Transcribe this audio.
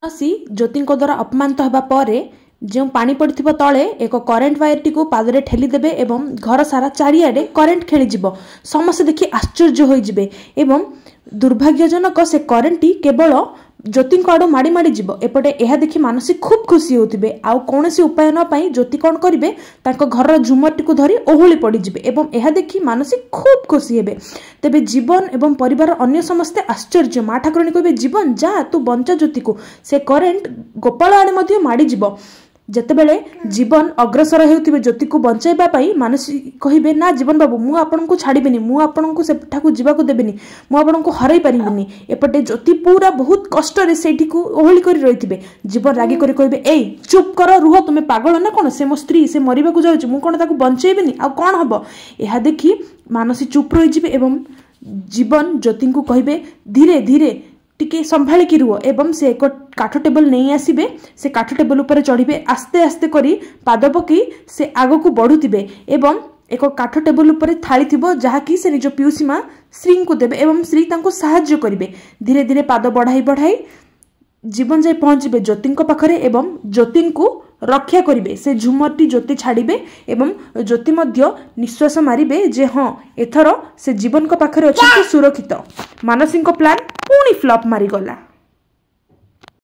सी ज्योति द्वारा अपमानित होगा पर जो पानी पड़े तले एक करेन्ट वायर टी पादरे ठेलीदेवे एवं घर सारा चारिआडे करेन्ट खेलीज समस्ते देखि आश्चर्य होइजिबे एवं दुर्भाग्यजनक से करेन्ट टी केवल ज्योति आड़ माड़ी माड़ी जीव एपटे यह देखि मानसी खूब खुशी होते आउ कौन उपाय न पाई ज्योति कौन करेंगे घर झुमर टी धरी ओहुली पड़े एवं यह देखि मानसी खूब खुशी हेबे। तेबे जीवन एवं परिवार अन्य समस्ते आश्चर्य माँ ठाकुराणी कहे जीवन जा तू बंचा ज्योति को से करेन्ट गोपाल आड़े माड़ी जीव जेतेबेले जीवन अग्रसर हेउथिबे ज्योति को बंचाइबा पई मानसी कहिबे ना जीवन बाबू मु आपन को छाड़ीबेनी मु आपन को सेठा को जीवा को देबेनी मु आपन को हराई परिबिनी एपटे ज्योति पूरा बहुत कष्ट रे सेठी को ओहली करी रहिथिबे जीवन रागी करी कहिबे ए चुप कर रुह तुमे पागल ना कोन से मो स्त्री से मरिबा को जाउची मु कोन ताको बंचाइबेनी आ कोन हबो एहा देखि मानसी चुप रहि जिबे एवं जीवन ज्योति को कहिबे धीरे धीरे टिके संभाल की रुह एवं से एक काठ टेबल नहीं आसबे से काठ टेबल उपर चढ़े आस्ते आस्ते करी पाद पकई से आग को बढ़ुतिबे एवं एक काठ टेबल उपर थाली थिबो जहाँकि से निज पिउसी माँ श्री को देबे एवं श्री तांको साहाय्य करिवे धीरे धीरे पाद बढ़ाई बढ़ाई जीवन जाए पहुंचे ज्योति पाखरे एवं ज्योति को रक्षा करिवे से झुमरटी ज्योति छाड़िबे एवं ज्योति मध्य निश्वास मारिबे जे हाँ एथर से जीवन को पाखरे अछि सुरक्षित। मानसी प्लान पुणी फ्लॉप मारिगला।